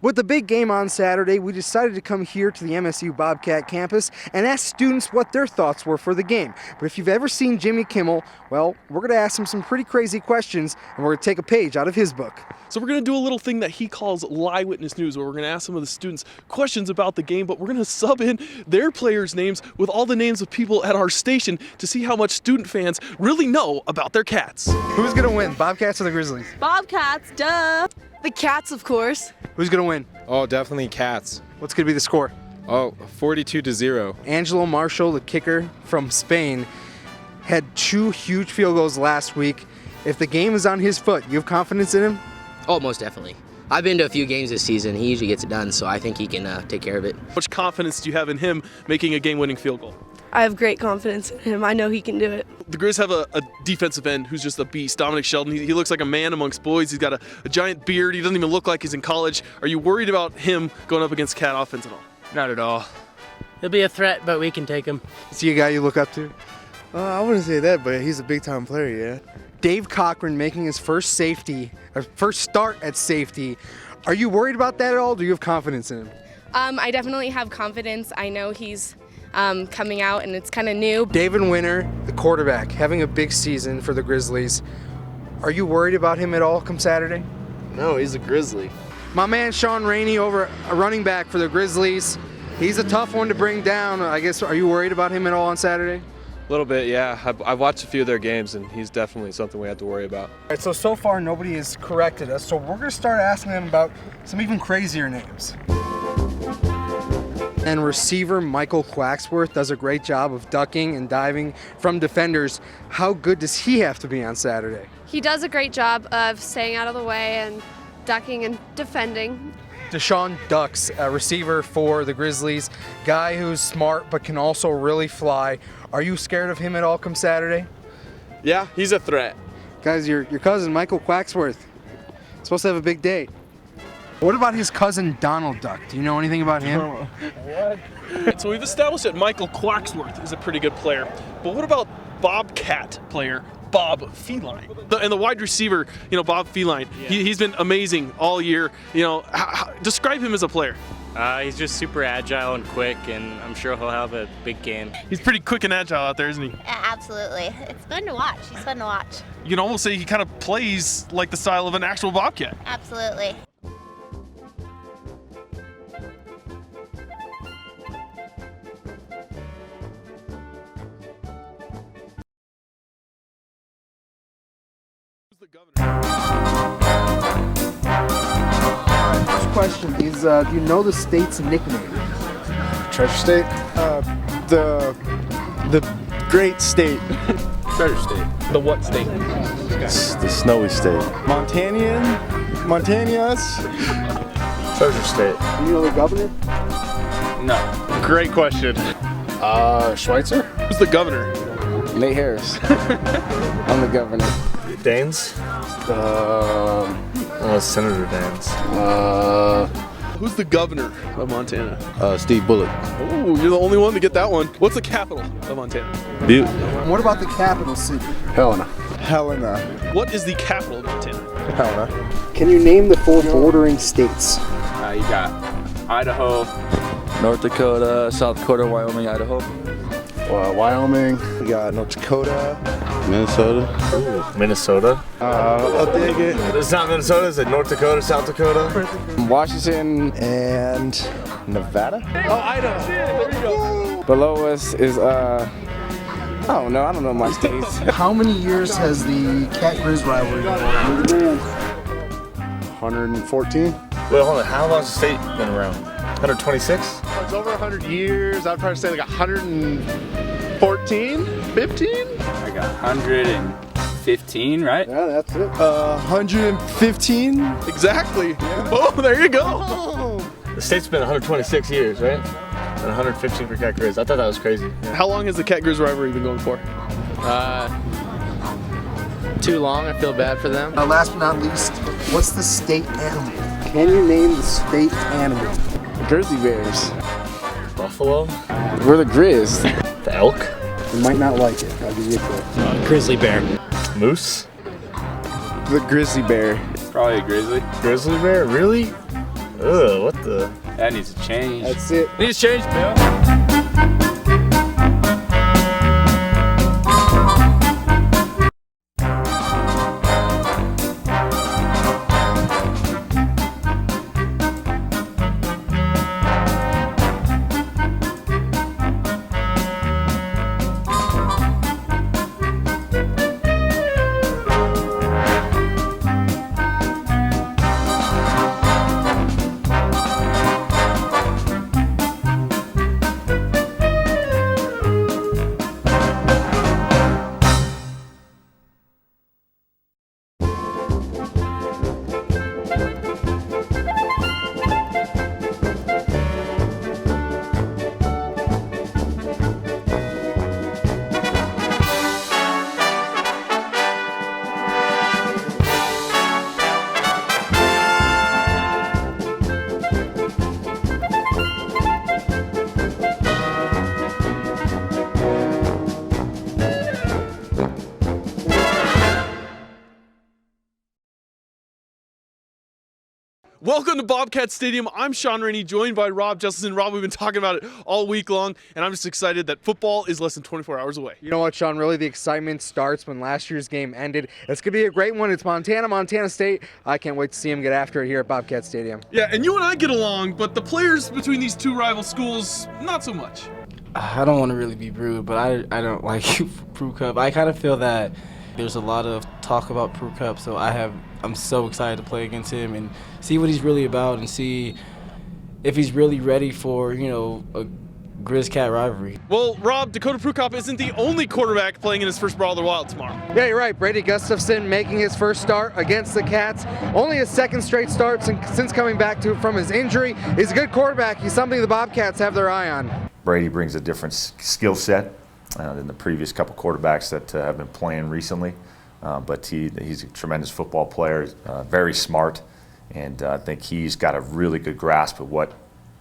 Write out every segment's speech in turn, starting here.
With the big game on Saturday, we decided to come here to the MSU Bobcat campus and ask students what their thoughts were for the game. But if you've ever seen Jimmy Kimmel, well, we're going to ask him some pretty crazy questions, and we're going to take a page out of his book. So we're going to do a little thing that he calls Live Witness News, where we're going to ask some of the students questions about the game, but we're going to sub in their players' names with all the names of people at our station to see how much student fans really know about their cats. Who's going to win, Bobcats or the Grizzlies? Bobcats, duh. The Cats, of course. Who's going to win? Oh, definitely Cats. What's going to be the score? Oh, 42-0. Angelo Marshall, the kicker from Spain, had 2 huge field goals last week. If the game is on his foot, you have confidence in him? Oh, most definitely. I've been to a few games this season. He usually gets it done, so I think he can take care of it. How much confidence do you have in him making a game-winning field goal? I have great confidence in him. I know he can do it. The Grizz have a defensive end who's just a beast, Dominic Sheldon. He looks like a man amongst boys. He's got a giant beard. He doesn't even look like he's in college. Are you worried about him going up against Cat offense at all? Not at all. He'll be a threat, but we can take him. Is he a guy you look up to? I wouldn't say that, but he's a big-time player, yeah. Dave Cochran making his first start at safety. Are you worried about that at all? Do you have confidence in him? I definitely have confidence. I know he's coming out and it's kind of new. David Winter, the quarterback, having a big season for the Grizzlies. Are you worried about him at all come Saturday? No, he's a Grizzly. My man Sean Rainey, over a running back for the Grizzlies. He's a tough one to bring down. I guess, are you worried about him at all on Saturday? A little bit, yeah. I've watched a few of their games, and he's definitely something we have to worry about. All right, so far nobody has corrected us, so we're going to start asking them about some even crazier names. And receiver Michael Quacksworth does a great job of ducking and diving from defenders. How good does he have to be on Saturday? He does a great job of staying out of the way and ducking and defending. Deshaun Ducks, a receiver for the Grizzlies, guy who's smart but can also really fly. Are you scared of him at all come Saturday? Yeah, he's a threat. Guys, your cousin Michael Quacksworth supposed to have a big day. What about his cousin Donald Duck? Do you know anything about him? What? So we've established that Michael Quacksworth is a pretty good player, but what about Bobcat player Bob Feline? And the wide receiver, Bob Feline, he's been amazing all year. Describe him as a player. He's just super agile and quick, and I'm sure he'll have a big game. He's pretty quick and agile out there, isn't he? Absolutely. It's fun to watch. He's fun to watch. You can almost say he kind of plays like the style of an actual Bobcat. Absolutely. First question is, do you know the state's nickname? Treasure State? The Great State. Treasure State. The what state? The Snowy State. Montanians? Treasure State. Do you know the governor? No. Great question. Schweitzer? Who's the governor? Nate Harris. I'm the governor. Daines? Senator Daines. Who's the governor of Montana? Steve Bullock. Oh, you're the only one to get that one. What's the capital of Montana? Butte. What about the capital city? Helena. What is the capital of Montana? Helena. Can you name the 4 bordering states? You got Idaho, North Dakota, South Dakota, Wyoming, Idaho. Wyoming. We got North Dakota. Minnesota. Minnesota. I'll dig it. It's not Minnesota, is it North Dakota, South Dakota? Washington and Nevada. Oh, Idaho. There you go. Below us is, I don't know my states. How many years has the Cat-Grizz rivalry been around? 114. Wait, hold on. How long has the state been around? 126? It's over 100 years. I'd probably say like 114, 15? I got 115, right? Yeah, that's it. 115? Exactly. Oh, there you go. The state's been 126 years, right? And 115 for Cat Grizz. I thought that was crazy. Yeah. How long has the Cat-Grizz rivalry been going for? Too long. I feel bad for them. Last but not least, what's the state animal? Can you name the state animal? Grizzly Bears. Buffalo? We're the Grizz. The elk? You might not like it. I'll give you a clue. Grizzly bear. Moose? The grizzly bear. Probably a grizzly. Grizzly bear? Really? Ugh, what the? That needs to change. That's it. Needs to change, Bill. Welcome to Bobcat Stadium. I'm Sean Rainey, joined by Rob Jesselson. Rob, we've been talking about it all week long, and I'm just excited that football is less than 24 hours away. You know what, Sean? Really, the excitement starts when last year's game ended. It's going to be a great one. It's Montana State. I can't wait to see them get after it here at Bobcat Stadium. Yeah, and you and I get along, but the players between these two rival schools, not so much. I don't want to really be rude, but I don't like Pro Cup. I kind of feel that there's a lot of talk about Pro Cup, so I'm so excited to play against him and see what he's really about and see if he's really ready for, you know, a Grizz-Cat rivalry. Well, Rob, Dakota Prukop isn't the only quarterback playing in his first Brawl of the Wild tomorrow. Yeah, you're right. Brady Gustafson making his first start against the Cats. Only his second straight start since coming back from his injury. He's a good quarterback. He's something the Bobcats have their eye on. Brady brings a different skill set than the previous couple quarterbacks that have been playing recently. But he's a tremendous football player, very smart, and I think he's got a really good grasp of what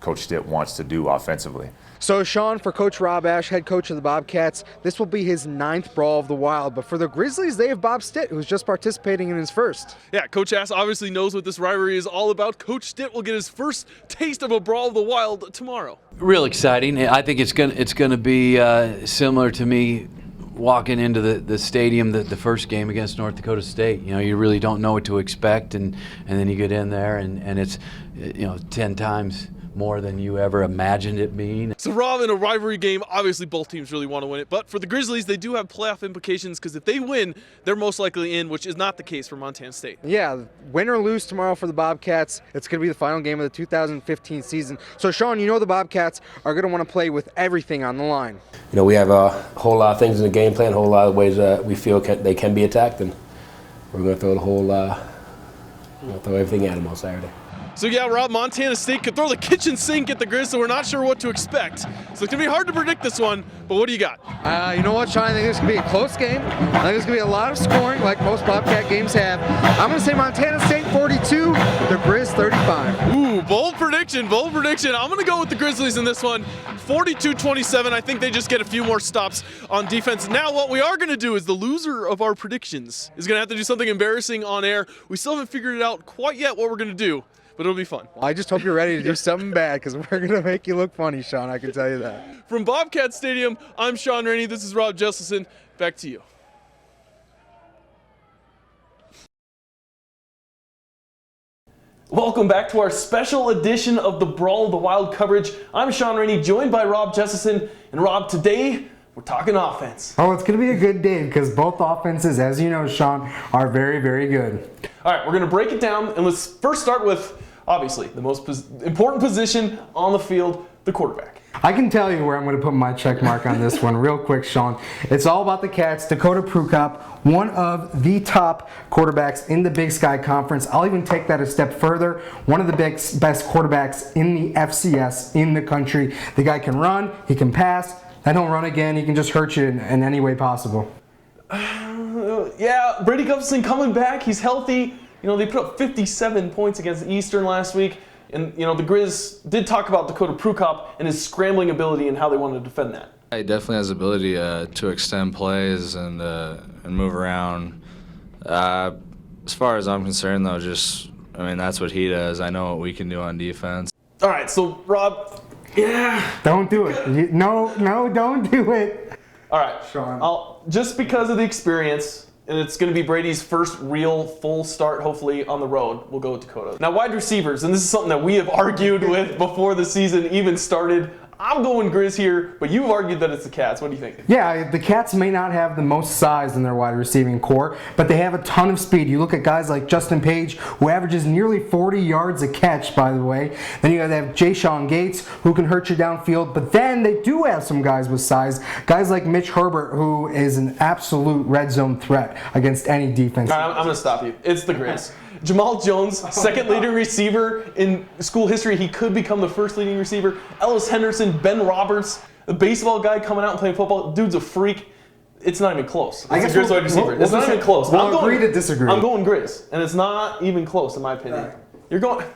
Coach Stitt wants to do offensively. So, Sean, for Coach Rob Ash, head coach of the Bobcats, this will be his 9th Brawl of the Wild. But for the Grizzlies, they have Bob Stitt, who's just participating in his first. Yeah, Coach Ash obviously knows what this rivalry is all about. Coach Stitt will get his first taste of a Brawl of the Wild tomorrow. Real exciting. I think it's gonna be similar to me walking into the stadium, the first game against North Dakota State. You know, you really don't know what to expect, and then you get in there, and it's, you know, 10 times more than you ever imagined it being. So, Rob, in a rivalry game, obviously both teams really want to win it, but for the Grizzlies, they do have playoff implications because if they win, they're most likely in, which is not the case for Montana State. Yeah, win or lose tomorrow for the Bobcats, it's going to be the final game of the 2015 season. So, Sean, you know the Bobcats are going to want to play with everything on the line. You know, we have a whole lot of things in the game plan, a whole lot of ways that we feel they can be attacked, and we're going to throw the whole, throw everything at them on Saturday. So yeah, Rob, Montana State could throw the kitchen sink at the Grizz, so we're not sure what to expect. So it's going to be hard to predict this one, but what do you got? You know what, Sean? I think this could be a close game. I think there's going to be a lot of scoring like most Bobcat games have. I'm going to say Montana State 42, the Grizz 35. Ooh, bold prediction, bold prediction. I'm going to go with the Grizzlies in this one, 42-27. I think they just get a few more stops on defense. Now what we are going to do is the loser of our predictions is going to have to do something embarrassing on air. We still haven't figured it out quite yet what we're going to do, but it'll be fun. Well, I just hope you're ready to do something bad because we're going to make you look funny, Sean. I can tell you that. From Bobcat Stadium, I'm Sean Rainey. This is Rob Jesselson. Back to you. Welcome back to our special edition of the Brawl of the Wild coverage. I'm Sean Rainey, joined by Rob Jesselson. And Rob, today we're talking offense. Oh, it's going to be a good day because both offenses, as you know, Sean, are very, very good. All right, we're going to break it down, and let's first start with, obviously, the most important position on the field, the quarterback. I can tell you where I'm going to put my check mark on this one real quick, Sean. It's all about the Cats. Dakota Prukop, one of the top quarterbacks in the Big Sky Conference. I'll even take that a step further. One of the best quarterbacks in the FCS in the country. The guy can run, he can pass, and he'll run again. He can just hurt you in any way possible. Yeah, Brady Gustafson coming back. He's healthy. You know, they put up 57 points against Eastern last week. And, you know, the Grizz did talk about Dakota Prukop and his scrambling ability and how they wanted to defend that. He definitely has the ability to extend plays and move around. As far as I'm concerned, though, just I mean, that's what he does. I know what we can do on defense. All right, so Rob, yeah. Don't do it. No, don't do it. All right, Sean. Just because of the experience, and it's going to be Brady's first real full start, hopefully, on the road, we'll go with Dakota. Now, wide receivers, and this is something that we have argued with before the season even started. I'm going Grizz here, but you've argued that it's the Cats. What do you think? Yeah, the Cats may not have the most size in their wide receiving core, but they have a ton of speed. You look at guys like Justin Page, who averages nearly 40 yards a catch, by the way. Then you have Jay-Sean Gates, who can hurt you downfield, but then they do have some guys with size. Guys like Mitch Herbert, who is an absolute red zone threat against any defense. All right, I'm going to stop you. It's the Grizz. Jamal Jones, second leading receiver in school history. He could become the first leading receiver. Ellis Henderson, Ben Roberts, the baseball guy coming out and playing football. Dude's a freak. It's not even close. It's a Grizz wide receiver. It's not even close. We'll agree to disagree. I'm going Grizz, and it's not even close in my opinion. Right. You're going.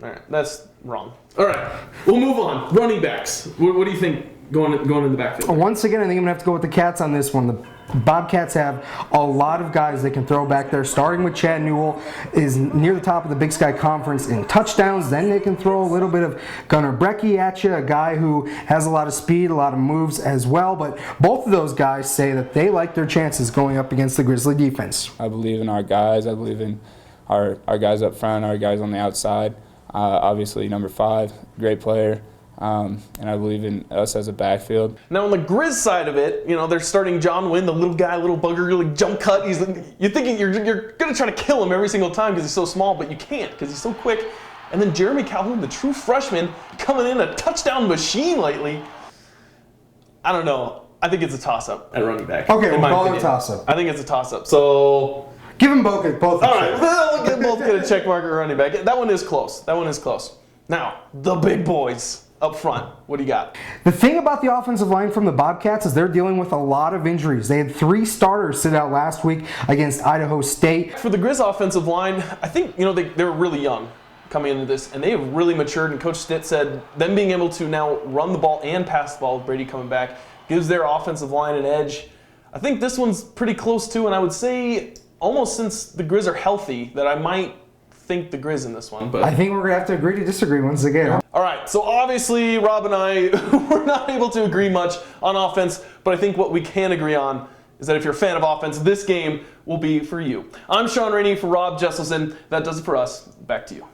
All right, that's wrong. All right, we'll move on. Running backs. What do you think going in the backfield? Once again, I think I'm going to have to go with the Cats on this one. The Bobcats have a lot of guys they can throw back there, starting with Chad Newell, is near the top of the Big Sky Conference in touchdowns. Then they can throw a little bit of Gunnar Brecky at you, a guy who has a lot of speed, a lot of moves as well. But both of those guys say that they like their chances going up against the Grizzly defense. I believe in our guys. I believe in our guys up front, our guys on the outside. Obviously, number 5, great player. And I believe in us as a backfield. Now on the Grizz side of it, they're starting John Wynn, the little guy, little bugger, really jump cut. You're thinking you're going to try to kill him every single time because he's so small, but you can't because he's so quick. And then Jeremy Calhoun, the true freshman, coming in a touchdown machine lately. I don't know. I think it's a toss-up at running back. Okay, we'll call it a toss-up. I think it's a toss-up. So give them both a all right, check. we'll both get a check mark at running back. That one is close. Now, the big boys. Up front, what do you got? The thing about the offensive line from the Bobcats is they're dealing with a lot of injuries. They had 3 starters sit out last week against Idaho State. For the Grizz offensive line, I think they were really young coming into this, and they have really matured. And Coach Stitt said them being able to now run the ball and pass the ball with Brady coming back gives their offensive line an edge. I think this one's pretty close too, and I would say almost since the Grizz are healthy that I might think the Grizz in this one. But I think we're going to have to agree to disagree once again. All right, so obviously Rob and I were not able to agree much on offense, but I think what we can agree on is that if you're a fan of offense, this game will be for you. I'm Sean Rainey for Rob Jesselson. That does it for us. Back to you.